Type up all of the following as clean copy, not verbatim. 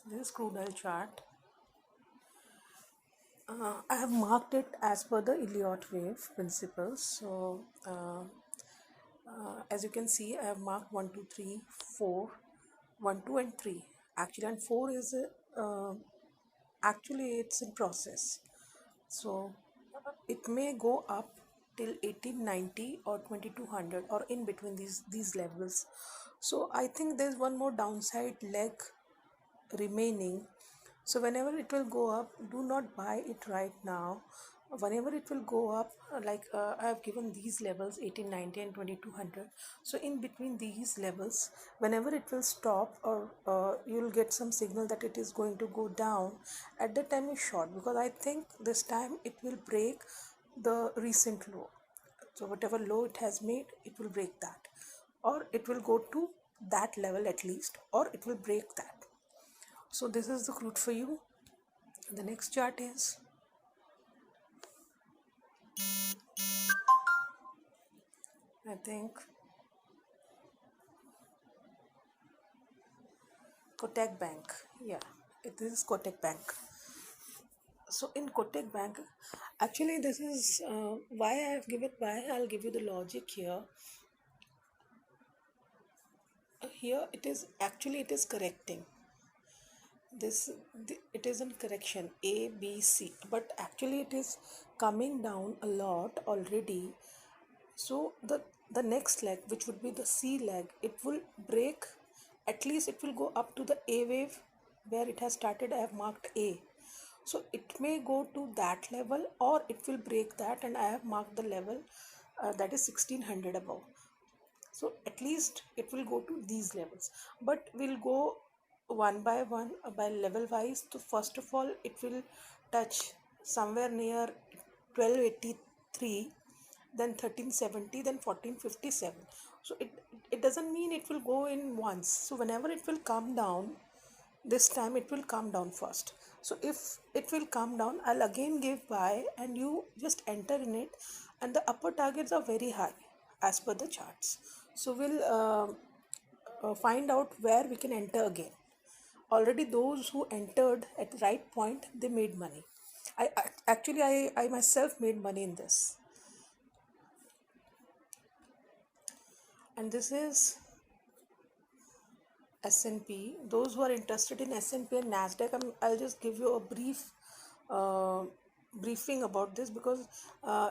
This is crude oil chart. I have marked it as per the Elliott wave principles. So, as you can see, I have marked 1, 2, 3, 4, 1, 2, and 3. Actually, and 4 is actually it's in process. So, it may go up till 1890 or 2200 or in between these levels. So, I think there's one more downside leg remaining. So whenever it will go up, do not buy it right now. Whenever it will go up, I have given these levels 1890 and 2200. So in between these levels, whenever it will stop or you'll get some signal that it is going to go down, at that time you short, because I think this time it will break the recent low. So whatever low it has made, it will break that, or it will go to that level at least, or it will break that. So this is the crude for you. The next chart is, I think, Kotak Bank. Yeah, this is Kotak Bank. So in Kotak Bank, actually this is why I have given, why I'll give you the logic here. Here it is, actually it is correcting. It is in correction A, B, C, but actually it is coming down a lot already. So the next leg, which would be the C leg, it will break, at least it will go up to the A wave where it has started. I have marked A. So it may go to that level, or it will break that, and I have marked the level that is 1600 above. So at least it will go to these levels, but we'll go one by one, by level wise. So first of all, it will touch somewhere near 1283, then 1370, then 1457. So it doesn't mean it will go in once. So whenever it will come down, this time it will come down first. So if it will come down, I'll again give buy, and you just enter in it, and the upper targets are very high as per the charts. So we'll find out where we can enter again. Already those who entered at the right point, they made money. I myself made money in this. And this is S&P. Those who are interested in S&P and Nasdaq, I'll just give you a brief uh, briefing about this, because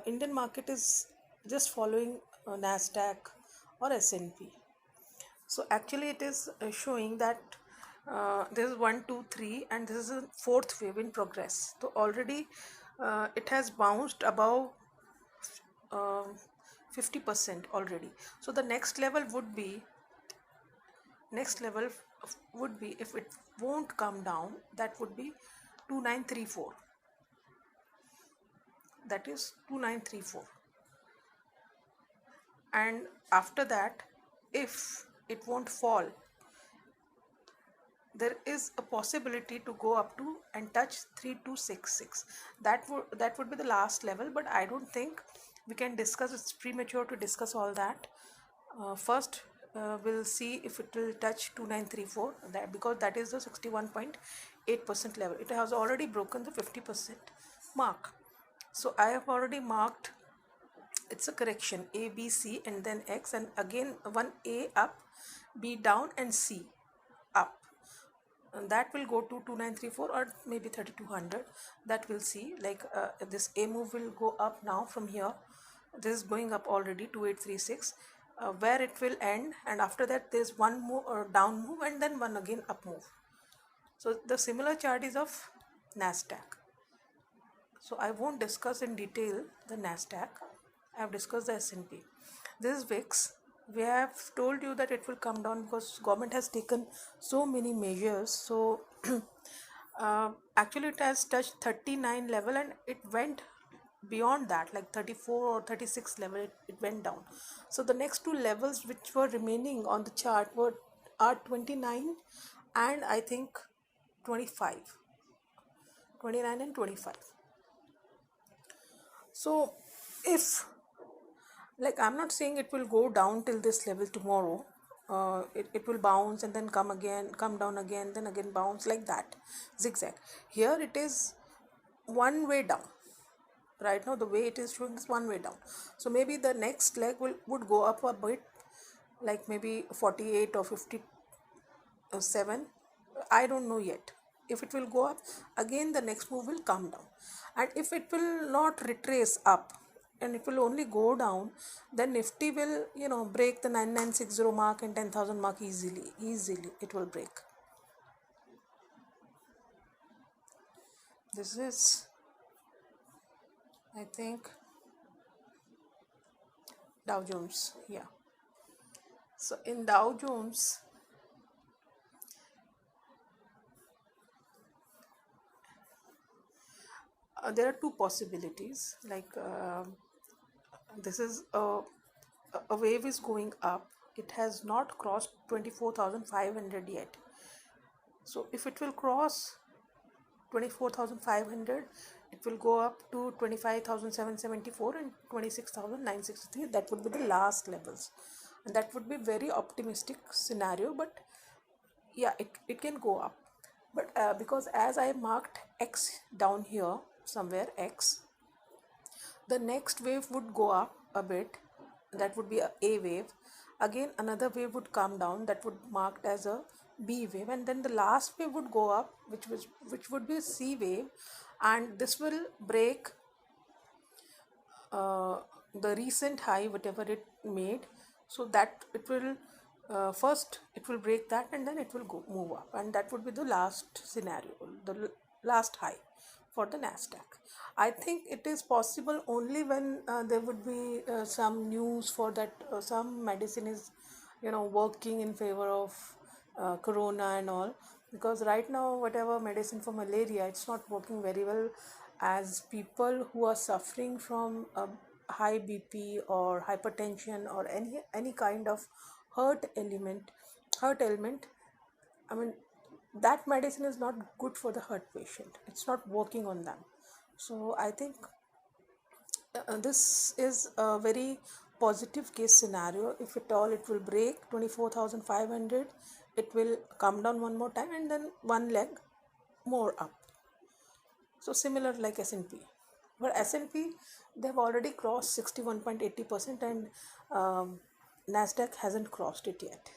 Indian market is just following Nasdaq or S&P. So actually it is showing that this is 1, 2, 3, and this is a fourth wave in progress. So already it has bounced above 50% already. So the next level would be, if it won't come down, that would be 2934. That is 2934. And after that, if it won't fall, there is a possibility to go up to and touch 3266. That would be the last level, but I don't think we can discuss. It's premature to discuss all that. First, we'll see if it will touch 2934, that because that is the 61.8% level. It has already broken the 50% mark. So I have already marked, it's a correction, A, B, C, and then X, and again one A up, B down, and C up. And that will go to 2934 or maybe 3200. That we'll see. Like this A move will go up now from here. This is going up already, 2836, where it will end, and after that there's one move or down move, and then one again up move. So the similar chart is of Nasdaq. So I won't discuss in detail the Nasdaq. I have discussed the S&P. This is VIX. We have told you that it will come down because government has taken so many measures. So actually it has touched 39 level, and it went beyond that, like 34 or 36 level, it went down. So the next two levels which were remaining on the chart are 29 and I think 25. 29 and 25. So if, like, I'm not saying it will go down till this level tomorrow, it will bounce and then come again, come down again, then again bounce, like that, zigzag. Here it is one way down. Right now the way it is showing is one way down. So maybe the next leg would go up a bit, like maybe 48 or 57. I don't know yet if it will go up. Again the next move will come down, and if it will not retrace up and it will only go down, then Nifty will break the 9960 mark and 10,000 mark easily it will break. This is, I think, Dow Jones. Yeah. So in Dow Jones, there are two possibilities. Like this is a wave is going up. It has not crossed 24,500 yet. So if it will cross 24,500, it will go up to 25,774 and 26,963. That would be the last levels, and that would be very optimistic scenario. But yeah, it can go up. But because as I marked X down here somewhere, X, the next wave would go up a bit. That would be a wave. Again another wave would come down, that would marked as a B wave, and then the last wave would go up, which would be a C wave, and this will break uh, the recent high whatever it made. So that it will first it will break that, and then it will go move up, and that would be the last scenario, the last high for the Nasdaq. I think it is possible only when there would be some news for that some medicine is working in favor of corona and all, because right now whatever medicine for malaria, it's not working very well, as people who are suffering from high BP or hypertension or any kind of hurt element. I mean, that medicine is not good for the hurt patient, it's not working on them. So I think this is a very positive case scenario. If at all it will break 24,500, it will come down one more time and then one leg more up. So similar like S&P. But S&P, they've already crossed 61.80%, and Nasdaq hasn't crossed it yet.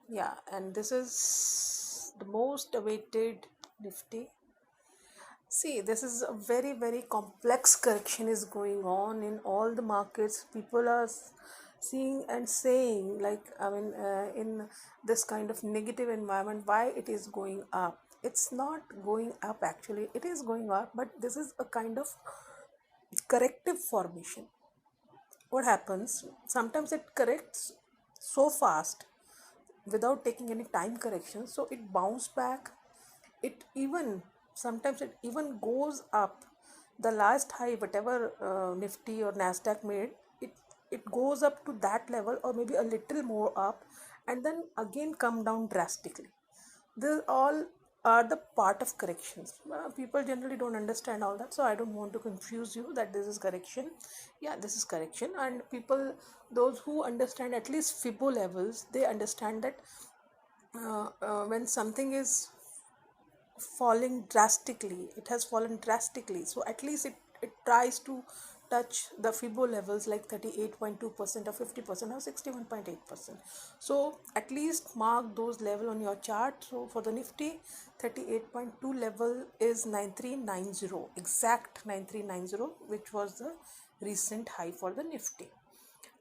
Yeah, and this is the most awaited Nifty. See, this is a very, very complex correction is going on in all the markets. People are seeing and saying, like, I mean, in this kind of negative environment, why it is going up. It's not going up actually, it is going up, but this is a kind of corrective formation. What happens? Sometimes it corrects so fast without taking any time correction, so it bounce back. It even sometimes it even goes up the last high whatever Nifty or Nasdaq made. It goes up to that level or maybe a little more up, and then again come down drastically. These all are the part of corrections. People generally don't understand all that, so I don't want to confuse you that this is correction. Yeah, this is correction, and people, those who understand at least Fibo levels, they understand that when something is falling drastically, it has fallen drastically, so at least it tries to touch the Fibo levels like 38.2% or 50% or 61.8%. So at least mark those level on your chart. So for the Nifty, 38.2 level is 9390, exact 9390, which was the recent high for the Nifty.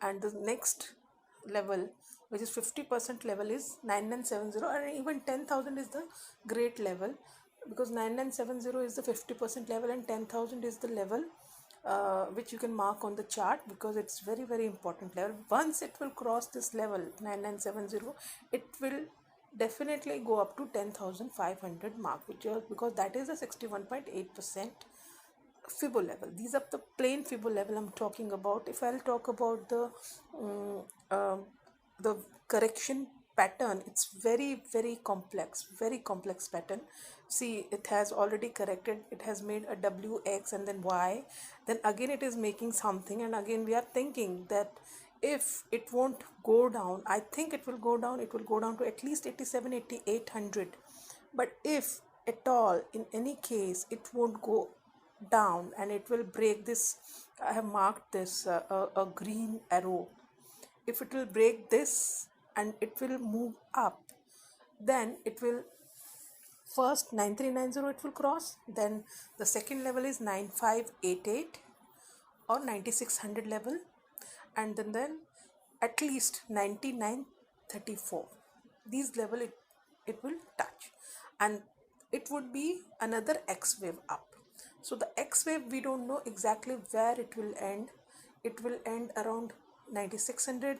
And the next level, which is 50% level, is 9970, and even 10,000 is the great level, because 9970 is the 50% level and 10,000 is the level which you can mark on the chart, because it's very, very important level. Once it will cross this level 9970, it will definitely go up to 10,500 mark, which is because that is a 61.8% Fibo level. These are the plain Fibo level I'm talking about. If I'll talk about um, uh, the correction pattern, it's very, very complex pattern. See, it has already corrected, it has made a W, X, and then Y, then again it is making something, and again we are thinking that if it won't go down, I think it will go down, it will go down to at least 87, 8800. But if at all, in any case, it won't go down and it will break this, I have marked this a green arrow. If it will break this and it will move up, then it will first 9390 it will cross, then the second level is 9588 or 9600 level, and then at least 9934, these level it will touch, and it would be another X wave up. So the X wave, we don't know exactly where it will end. It will end around 9600,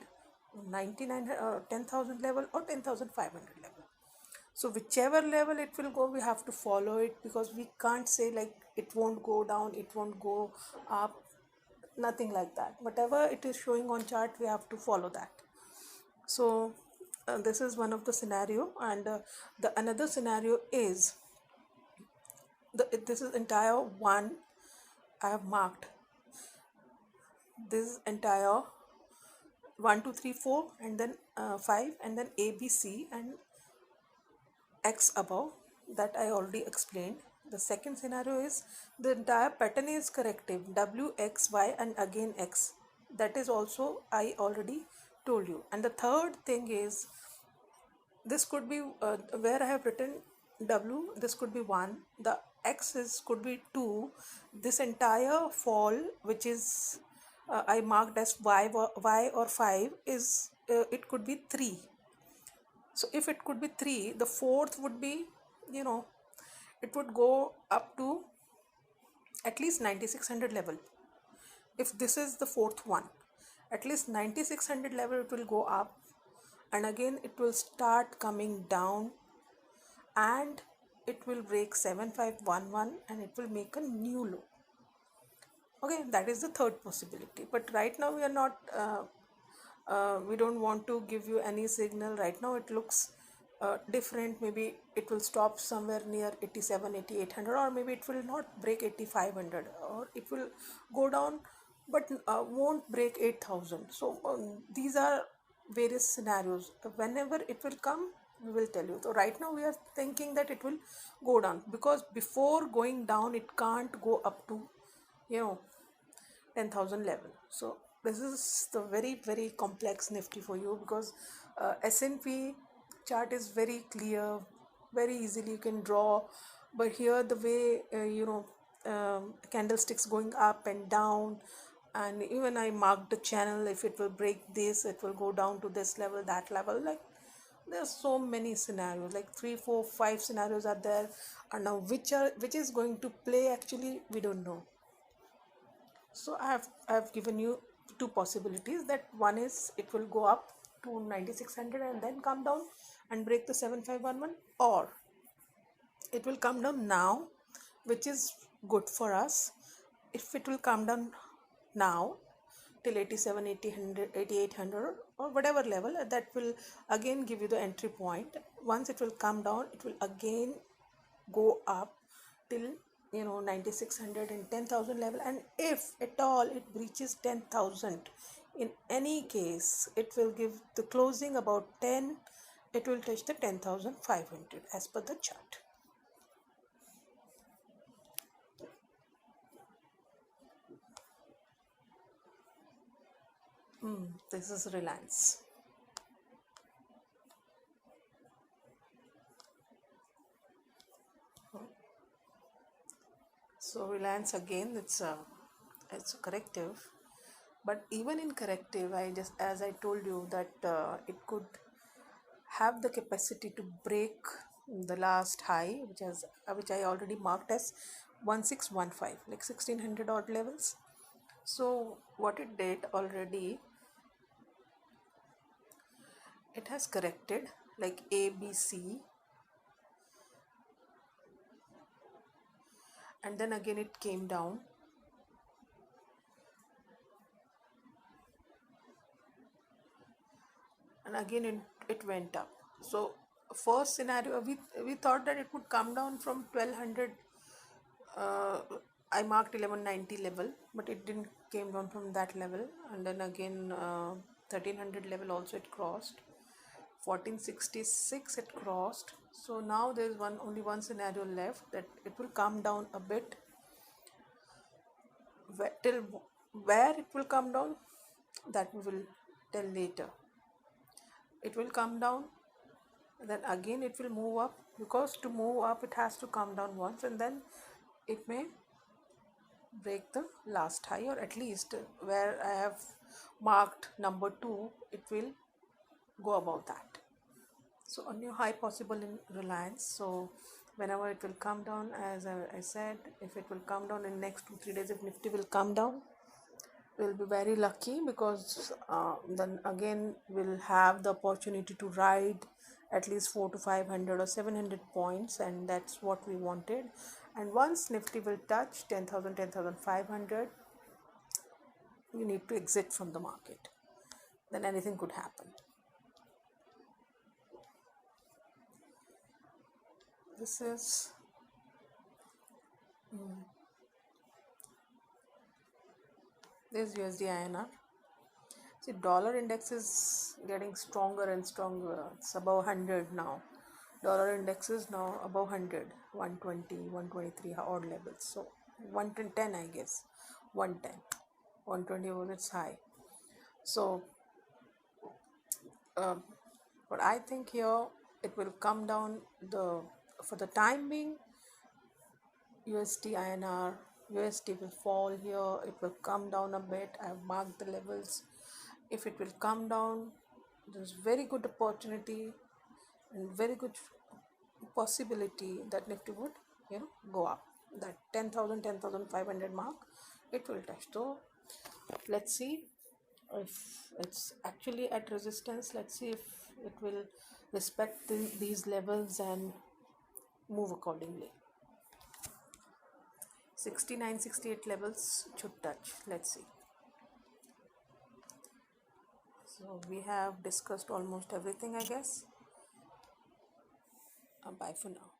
9900 or 10,000 level or 10,500 level. So whichever level it will go, we have to follow it, because we can't say like it won't go down, it won't go up, nothing like that. Whatever it is showing on chart, we have to follow that. So this is one of the scenario, and the another scenario is this is entire one. I have marked this entire 1 2 3 4 and then 5 and then A B C and X above, that I already explained. The second scenario is the entire pattern is corrective, W X Y and again X, that is also I already told you. And the third thing is, this could be where I have written W, this could be 1, the X is could be 2, this entire fall which is I marked as Y or 5 is it could be 3. So if it could be 3, the fourth would be, it would go up to at least 9600 level. If this is the fourth one, at least 9600 level it will go up, and again it will start coming down and it will break 7511 and it will make a new low. Okay, that is the third possibility. But right now we are not we don't want to give you any signal right now. It looks different. Maybe it will stop somewhere near 87 8800, or maybe it will not break 8500, or it will go down but won't break 8000. So these are various scenarios. Whenever it will come, we will tell you. So right now we are thinking that it will go down, because before going down it can't go up to 10,000 level. So this is the very complex Nifty for you, because S&P chart is very clear, very easily you can draw. But here the way candlesticks going up and down, and even I marked the channel, if it will break this, it will go down to this level, that level. Like there's so many scenarios, like 3 4 5 scenarios are there, and now which is going to play, actually we don't know. So I have given you two possibilities, that one is it will go up to 9600 and then come down and break the 7511, or it will come down now, which is good for us. If it will come down now till 87 8000 8800 or whatever level, that will again give you the entry point. Once it will come down, it will again go up till 9600 and 10,000 level, and if at all it breaches 10,000, in any case it will give the closing about 10, it will touch the 10,500 as per the chart. This is Reliance. So Reliance again, it's a corrective, but even in corrective, as I told you that it could have the capacity to break the last high, which I already marked as 1615, like 1600 odd levels. So what it did already, it has corrected like A, B, C, and then again it came down, and again it went up. So first scenario, we thought that it would come down from 1200. I marked 1190 level, but it didn't came down from that level, and then again 1300 level also it crossed. 1466 it crossed. So now there's only one scenario left, that it will come down a bit. Till where it will come down, that we will tell later. It will come down, then again it will move up, because to move up it has to come down once, and then it may break the last high, or at least where I have marked number 2, it will go above that. So a new high possible in Reliance. So whenever it will come down, as I said, if it will come down in next 2-3 days, if Nifty will come down, we'll be very lucky, because then again we'll have the opportunity to ride at least 4 to 500 or 700 points, and that's what we wanted. And once Nifty will touch 10,000, 10,500, you need to exit from the market. Then anything could happen. This is this USD INR. See, dollar index is getting stronger and stronger. It's above 100 now. Dollar index is now above 100, 120, 123 odd levels. So 110, I guess. 110. 120 was its high. So but I think here it will come down. For the time being, USD INR, USD will fall here. It will come down a bit. I have marked the levels. If it will come down, there's very good opportunity and very good possibility that Nifty would go up. That 10,000, 10,500 mark, it will touch. So let's see if it's actually at resistance. Let's see if it will respect these levels and move accordingly. 69, 68 levels should touch. Let's see. So we have discussed almost everything, I guess. Bye for now.